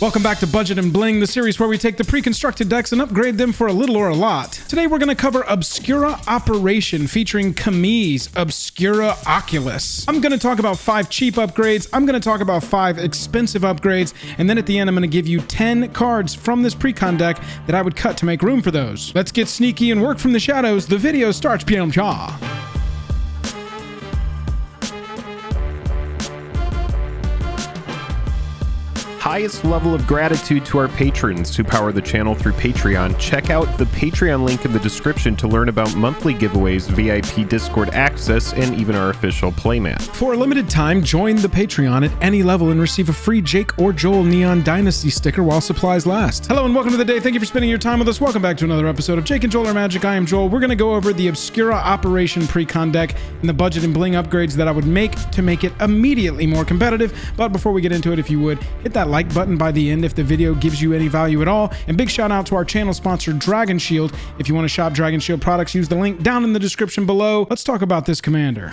Welcome back to Budget and Bling, the series where we take the pre-constructed decks and upgrade them for a little or a lot. Today we're going to cover Obscura Operation featuring Kamiz, Obscura Oculus. I'm going to talk about 5 cheap upgrades, I'm going to talk about 5 expensive upgrades, and then at the end I'm going to give you 10 cards from this precon deck that I would cut to make room for those. Let's get sneaky and work from the shadows. The video starts. Highest level of gratitude to our patrons who power the channel through Patreon. Check out the Patreon link in the description to learn about monthly giveaways, VIP Discord access, and even our official playmat. For a limited time, join the Patreon at any level and receive a free Jake or Joel Neon Dynasty sticker while supplies last. Hello and welcome to the day. Thank you for spending your time with us. Welcome back to another episode of Jake and Joel Are Magic. I am Joel. We're going to go over the Obscura Operation precon deck and the budget and bling upgrades that I would make to make it immediately more competitive. But before we get into it, if you would, hit that like button by the end if the video gives you any value at all, and big shout out to our channel sponsor Dragon Shield. If you want to shop Dragon Shield products, use the link down in the description below. Let's talk about this commander.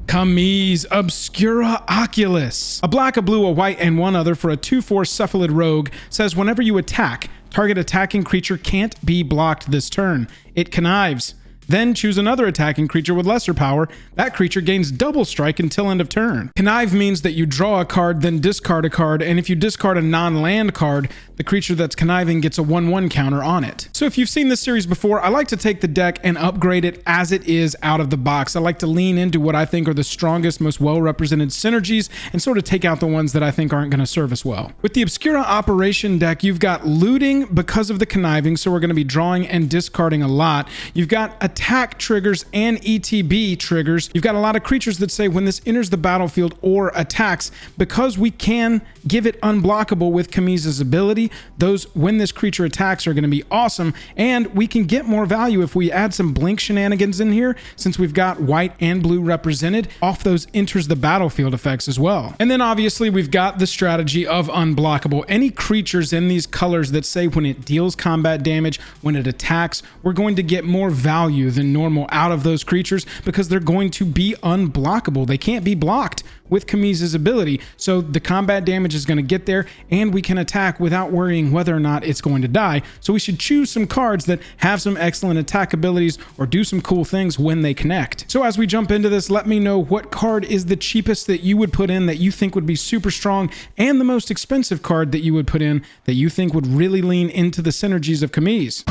Kamiz, Obscura Oculus. A black, a blue, a white, and one other for a 2/4 Cephalid Rogue says whenever you attack, target attacking creature can't be blocked this turn. It connives. Then choose another attacking creature with lesser power. That creature gains double strike until end of turn. Connive means that you draw a card, then discard a card, and if you discard a non-land card, the creature that's conniving gets a 1/1 counter on it. So if you've seen this series before, I like to take the deck and upgrade it as it is out of the box. I like to lean into what I think are the strongest, most well-represented synergies and sort of take out the ones that I think aren't going to serve us well. With the Obscura Operation deck, you've got looting because of the conniving, so we're going to be drawing and discarding a lot. You've got attack triggers and ETB triggers. You've got a lot of creatures that say when this enters the battlefield or attacks, because we can give it unblockable with Kamiz's ability, those when this creature attacks are going to be awesome, and we can get more value if we add some blink shenanigans in here, since we've got white and blue represented off those enters the battlefield effects as well. And then obviously we've got the strategy of unblockable. Any creatures in these colors that say when it deals combat damage, when it attacks, we're going to get more value than normal out of those creatures because they're going to be unblockable. They can't be blocked with Kamiz's ability, so the combat damage is going to get there and we can attack without worrying whether or not it's going to die. So we should choose some cards that have some excellent attack abilities or do some cool things when they connect. So as we jump into this, let me know what card is the cheapest that you would put in that you think would be super strong, and the most expensive card that you would put in that you think would really lean into the synergies of Kamiz.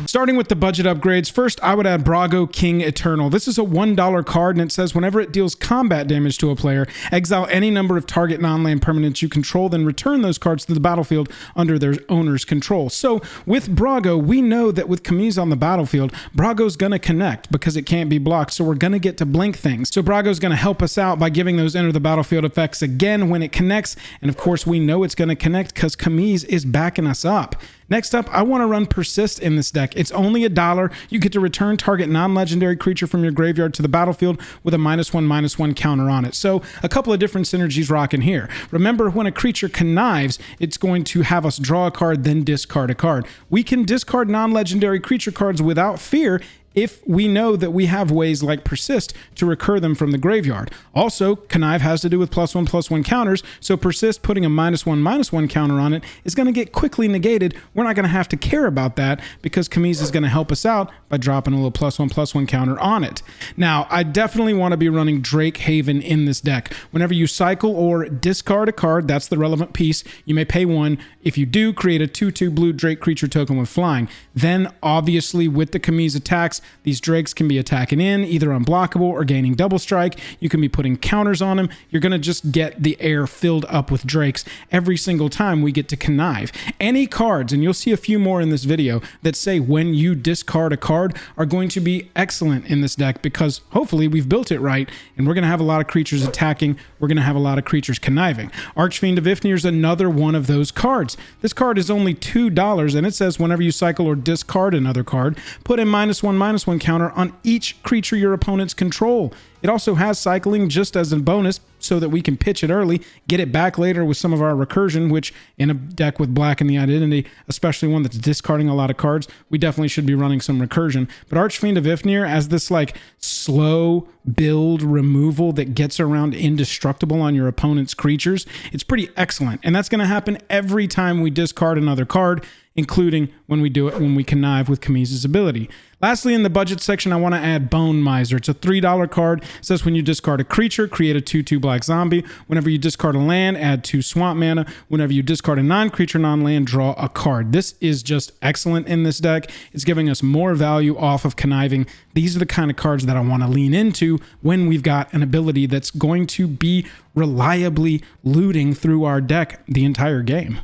Starting with the budget upgrades, first I would add Brago King Eternal. This is a $1 card, and it says whenever it deals combat damage to a player, exile any number of target non-land permanents you control, then return those cards to the battlefield under their owner's control. So with Brago, we know that with Kamiz on the battlefield, Brago's gonna connect because it can't be blocked, so we're gonna get to blink things. So Brago's gonna help us out by giving those enter the battlefield effects again when it connects, and of course we know it's gonna connect because Kamiz is backing us up. Next up, I want to run Persist in this deck. It's only $1. You get to return target non-legendary creature from your graveyard to the battlefield with a -1/-1 counter on it. So a couple of different synergies rocking here. Remember, when a creature connives, it's going to have us draw a card, then discard a card. We can discard non-legendary creature cards without fear if we know that we have ways like Persist to recur them from the graveyard. Also, connive has to do with +1/+1 counters, so Persist putting a -1/-1 counter on it is going to get quickly negated. We're not going to have to care about that because Kamiz is going to help us out by dropping a little +1/+1 counter on it. Now, I definitely want to be running Drake Haven in this deck. Whenever you cycle or discard a card, that's the relevant piece, you may pay 1. If you do, create a 2/2 blue Drake creature token with flying. Then, obviously, with the Kamiz attacks, these Drakes can be attacking in, either unblockable or gaining double strike. You can be putting counters on them. You're going to just get the air filled up with Drakes every single time we get to connive. Any cards, and you'll see a few more in this video, that say when you discard a card are going to be excellent in this deck because hopefully we've built it right and we're going to have a lot of creatures attacking. We're going to have a lot of creatures conniving. Archfiend of Ifnir is another one of those cards. This card is only $2 and it says whenever you cycle or discard another card, put a -1/-1 counter on each creature your opponents control. It also has cycling just as a bonus, so that we can pitch it early, get it back later with some of our recursion, which in a deck with black in the identity, especially one that's discarding a lot of cards, we definitely should be running some recursion. But Archfiend of Ifnir as this like slow build removal that gets around indestructible on your opponent's creatures, it's pretty excellent. And that's going to happen every time we discard another card, including when we do it when we connive with Kamiz's ability. Lastly, in the budget section, I want to add Bone Miser. It's a $3 card. It says when you discard a creature, create a 2/2 black zombie. Whenever you discard a land, add 2 swamp mana. Whenever you discard a non-creature, non-land, draw a card. This is just excellent in this deck. It's giving us more value off of conniving. These are the kind of cards that I want to lean into when we've got an ability that's going to be reliably looting through our deck the entire game.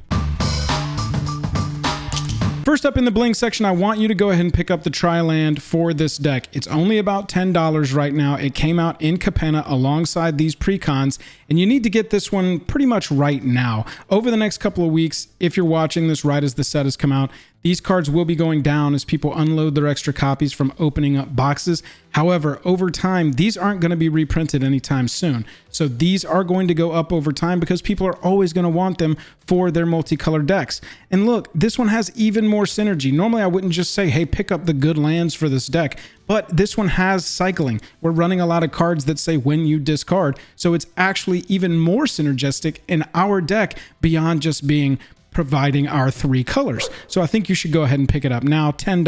First up in the Bling section, I want you to go ahead and pick up the Tri-Land for this deck. It's only about $10 right now. It came out in Capenna alongside these Precons, and you need to get this one pretty much right now. Over the next couple of weeks, if you're watching this right as the set has come out, these cards will be going down as people unload their extra copies from opening up boxes. However, over time, these aren't going to be reprinted anytime soon. So these are going to go up over time because people are always going to want them for their multicolored decks. And look, this one has even more synergy. Normally, I wouldn't just say, hey, pick up the good lands for this deck. But this one has cycling. We're running a lot of cards that say when you discard. So it's actually even more synergistic in our deck beyond just being providing our 3 colors. So I think you should go ahead and pick it up now. $10.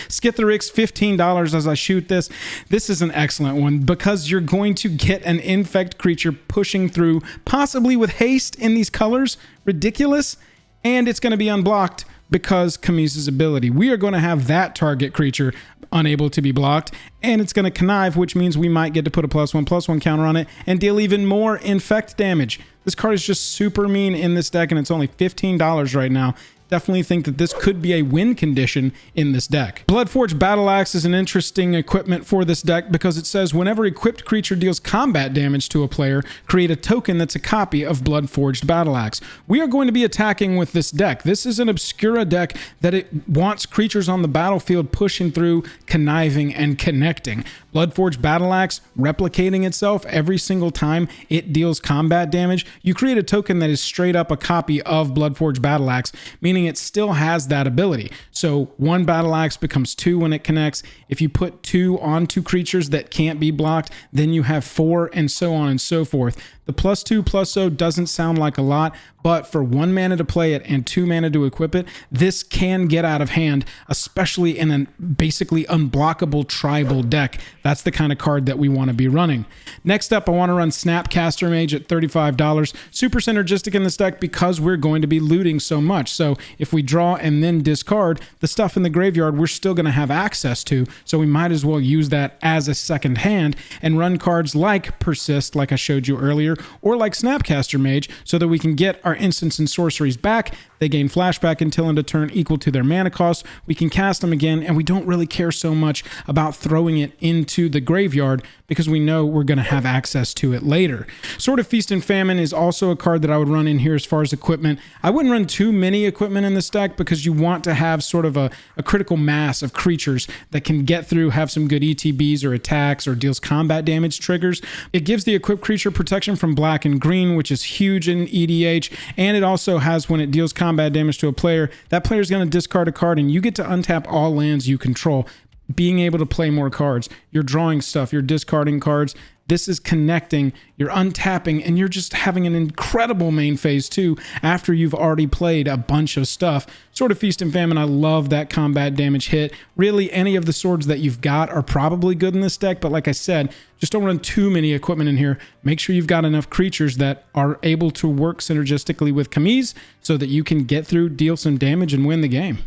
Skitherix, $15 as I shoot this. This is an excellent one because you're going to get an infect creature pushing through, possibly with haste in these colors. Ridiculous. And it's going to be unblocked because Kamiz's ability. We are going to have that target creature unable to be blocked, and it's going to connive, which means we might get to put a +1/+1 counter on it and deal even more infect damage. This card is just super mean in this deck, and it's only $15 right now. Definitely think that this could be a win condition in this deck. Bloodforged Battle Axe is an interesting equipment for this deck because it says whenever equipped creature deals combat damage to a player, create a token that's a copy of Bloodforged Battle Axe. We are going to be attacking with this deck. This is an Obscura deck that it wants creatures on the battlefield pushing through, conniving, and connecting. Bloodforged Battle Axe replicating itself every single time it deals combat damage. You create a token that is straight up a copy of Bloodforged Battle Axe, meaning it still has that ability. So 1 Battle Axe becomes 2 when it connects. If you put 2 onto creatures that can't be blocked, then you have 4, and so on and so forth. The +2/+0 doesn't sound like a lot, but for 1 mana to play it and 2 mana to equip it, this can get out of hand, especially in a basically unblockable tribal deck. That's the kind of card that we want to be running. Next up, I want to run Snapcaster Mage at $35. Super synergistic in this deck because we're going to be looting so much. So if we draw and then discard, the stuff in the graveyard we're still going to have access to, so we might as well use that as a second hand and run cards like Persist, like I showed you earlier, or like Snapcaster Mage, so that we can get our instants and sorceries back. They gain flashback until end of turn equal to their mana cost. We can cast them again, and we don't really care so much about throwing it into the graveyard because we know we're going to have access to it later. Sword of Feast and Famine is also a card that I would run in here as far as equipment. I wouldn't run too many equipment in this deck because you want to have sort of a critical mass of creatures that can get through, have some good ETBs or attacks or deals combat damage triggers. It gives the equipped creature protection from black and green, which is huge in EDH, and it also has when it deals combat damage to a player, that player is going to discard a card and you get to untap all lands you control. Being able to play more cards, you're drawing stuff, you're discarding cards. This is connecting, you're untapping, and you're just having an incredible main phase too after you've already played a bunch of stuff. Sword of Feast and Famine, I love that combat damage hit. Really, any of the swords that you've got are probably good in this deck, but like I said, just don't run too many equipment in here. Make sure you've got enough creatures that are able to work synergistically with Kamiz so that you can get through, deal some damage, and win the game.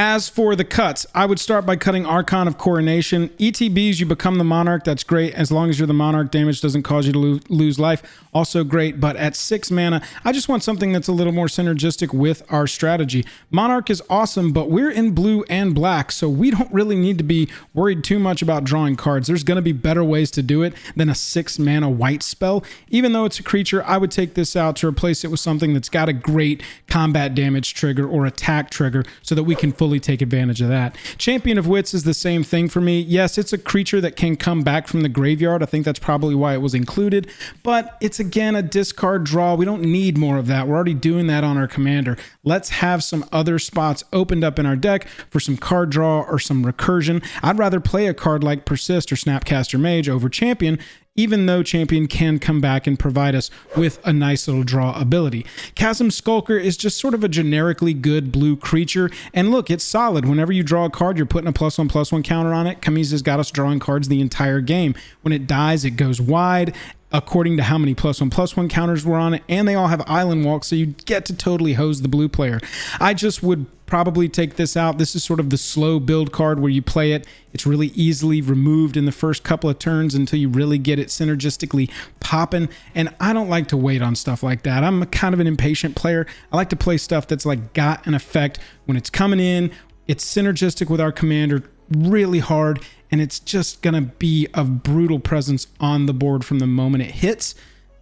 As for the cuts, I would start by cutting Archon of Coronation. ETBs, you become the Monarch. That's great. As long as you're the Monarch, damage doesn't cause you to lose life. Also great, but at 6 mana, I just want something that's a little more synergistic with our strategy. Monarch is awesome, but we're in blue and black, so we don't really need to be worried too much about drawing cards. There's going to be better ways to do it than a 6 mana white spell. Even though it's a creature, I would take this out to replace it with something that's got a great combat damage trigger or attack trigger so that we can fully fully take advantage of that. Champion of Wits is the same thing for me. Yes, it's a creature that can come back from the graveyard. I think that's probably why it was included, but it's again a discard draw. We don't need more of that. We're already doing that on our commander. Let's have some other spots opened up in our deck for some card draw or some recursion. I'd rather play a card like Persist or Snapcaster Mage over Champion, even though Champion can come back and provide us with a nice little draw ability. Chasm Skulker is just sort of a generically good blue creature, and look, it's solid. Whenever you draw a card, you're putting a +1/+1 counter on it. Kamiz has got us drawing cards the entire game. When it dies, it goes wide according to how many +1/+1 counters were on it, and they all have Island Walk, so you get to totally hose the blue player. I just would probably take this out. This is sort of the slow build card where you play it. It's really easily removed in the first couple of turns until you really get it synergistically popping, and I don't like to wait on stuff like that. I'm kind of an impatient player. I like to play stuff that's like got an effect when it's coming in. It's synergistic with our commander really hard, and it's just gonna be a brutal presence on the board from the moment it hits.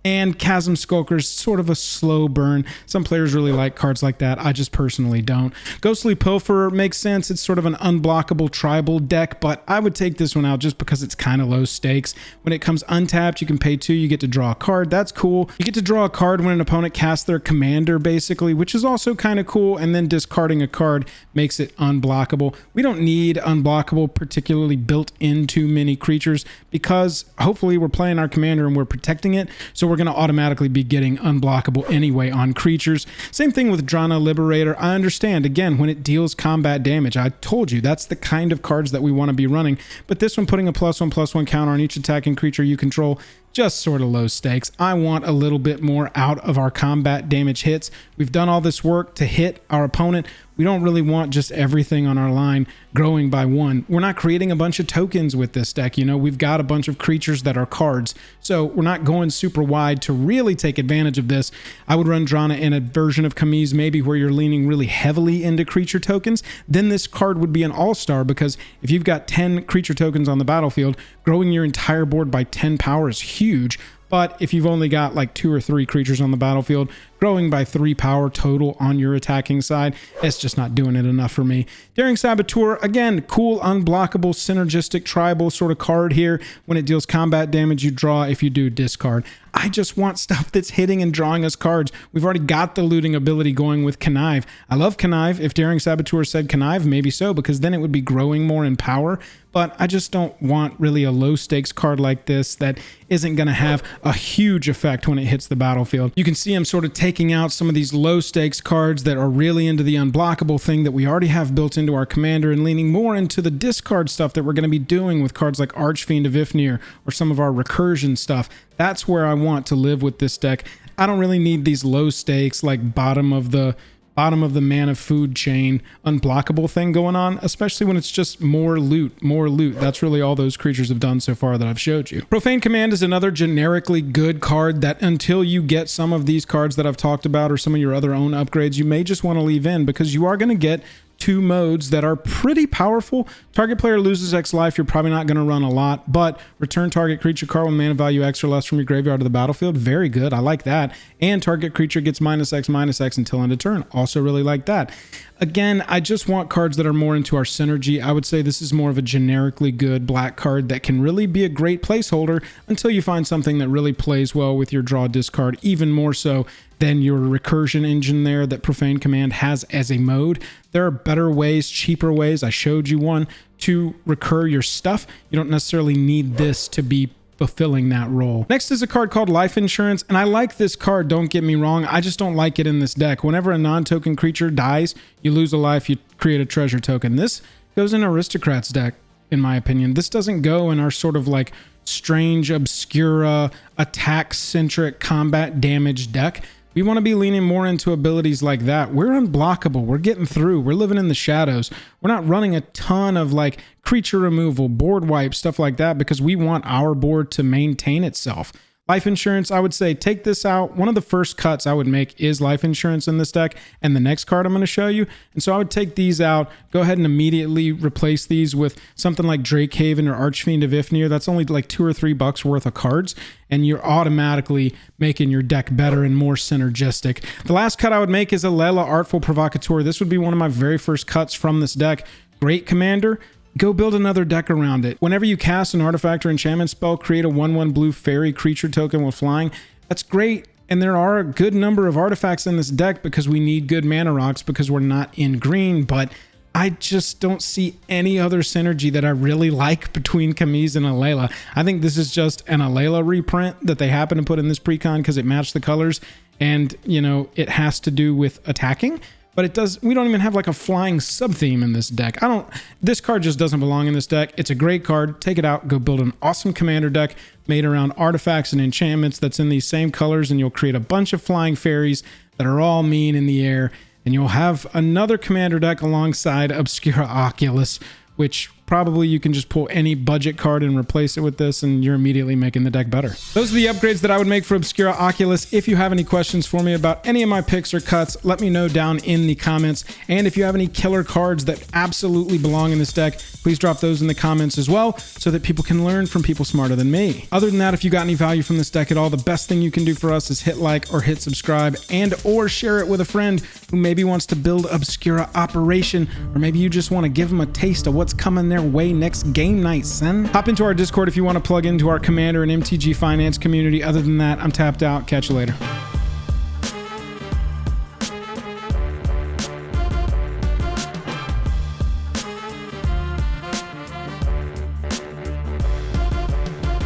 And Chasm Skulker's sort of a slow burn. Some players really like cards like that. I just personally don't. Ghostly Pilferer makes sense. It's sort of an unblockable tribal deck, but I would take this one out just because it's kind of low stakes. When it comes untapped, you can pay 2, you get to draw a card. That's cool. You get to draw a card when an opponent casts their commander, basically, which is also kind of cool, and then discarding a card makes it unblockable. We don't need unblockable, particularly built into many creatures, because hopefully we're playing our commander and we're protecting it, so we're going to automatically be getting unblockable anyway on creatures. Same thing with Drana Liberator. I understand, again, when it deals combat damage. I told you that's the kind of cards that we want to be running, but this one putting a +1/+1 counter on each attacking creature you control, just sort of low stakes. I want a little bit more out of our combat damage hits. We've done all this work to hit our opponent. We don't really want just everything on our line growing by 1. We're not creating a bunch of tokens with this deck. You know, we've got a bunch of creatures that are cards, so we're not going super wide to really take advantage of this. I would run Drana in a version of Kamiz maybe where you're leaning really heavily into creature tokens. Then this card would be an all-star, because if you've got 10 creature tokens on the battlefield, growing your entire board by 10 power is huge. But if you've only got like 2 or 3 creatures on the battlefield, growing by 3 power total on your attacking side, it's just not doing it enough for me. Daring Saboteur, again, cool, unblockable, synergistic, tribal sort of card here. When it deals combat damage, you draw. If you do, discard. I just want stuff that's hitting and drawing us cards. We've already got the looting ability going with Connive. I love Connive. If Daring Saboteur said Connive, maybe so, because then it would be growing more in power. But I just don't want really a low stakes card like this that isn't going to have a huge effect when it hits the battlefield. You can see I'm sort of taking out some of these low stakes cards that are really into the unblockable thing that we already have built into our commander, and leaning more into the discard stuff that we're going to be doing with cards like Archfiend of Ifnir or some of our recursion stuff. That's where I want to live with this deck. I don't really need these low stakes, like bottom of the mana food chain unblockable thing going on, especially when it's just more loot. That's really all those creatures have done so far that I've showed you. Profane Command is another generically good card that until you get some of these cards that I've talked about or some of your other own upgrades, you may just want to leave in, because you are going to get 2 modes that are pretty powerful. Target player loses X life. You're probably not going to run a lot, but return target creature card with mana value X or less from your graveyard to the battlefield. Very good. I like that. And target creature gets -X until end of turn. Also really like that. Again, I just want cards that are more into our synergy. I would say this is more of a generically good black card that can really be a great placeholder until you find something that really plays well with your draw discard, even more so than your recursion engine there that Profane Command has as a mode. There are better ways, cheaper ways. I showed you one to recur your stuff. You don't necessarily need this to be fulfilling that role. Next is a card called Life Insurance, and I like this card, don't get me wrong. I just don't like it in this deck. Whenever a non-token creature dies, you lose a life, you create a treasure token. This goes in Aristocrats deck, in my opinion. This doesn't go in our sort of like strange, obscura, attack-centric combat damage deck. We want to be leaning more into abilities like that. We're unblockable. We're getting through. We're living in the shadows. We're not running a ton of like creature removal, board wipe, stuff like that, because we want our board to maintain itself. Life insurance, I would say take this out. One of the first cuts I would make is life insurance in this deck and the next card I'm going to show you. And so I would take these out, go ahead and immediately replace these with something like Drakehaven or Archfiend of Ifnir. That's only like $2 or $3 worth of cards, and you're automatically making your deck better and more synergistic. The last cut I would make is Alela, Artful Provocateur. This would be one of my very first cuts from this deck. Great commander. Go build another deck around it. Whenever you cast an artifact or enchantment spell, create a 1/1 blue fairy creature token with flying. That's great. And there are a good number of artifacts in this deck because we need good mana rocks because we're not in green, but I just don't see any other synergy that I really like between Kamiz and Alela. I think this is just an Alela reprint that they happen to put in this precon because it matched the colors, and you know, it has to do with attacking. But it does, we don't even have like a flying sub-theme in this deck. This card just doesn't belong in this deck. It's a great card. Take it out, go build an awesome commander deck made around artifacts and enchantments that's in these same colors, and you'll create a bunch of flying fairies that are all mean in the air, and you'll have another commander deck alongside Obscura Oculus, which probably you can just pull any budget card and replace it with this, and you're immediately making the deck better. Those are the upgrades that I would make for Obscura Oculus. If you have any questions for me about any of my picks or cuts, let me know down in the comments. And if you have any killer cards that absolutely belong in this deck, please drop those in the comments as well so that people can learn from people smarter than me. Other than that, if you got any value from this deck at all, the best thing you can do for us is hit like or hit subscribe, and or share it with a friend who maybe wants to build Obscura Operation, or maybe you just want to give them a taste of what's coming their way next game night, son. Hop into our Discord if you want to plug into our Commander and MTG Finance community. Other than that, I'm tapped out. Catch you later.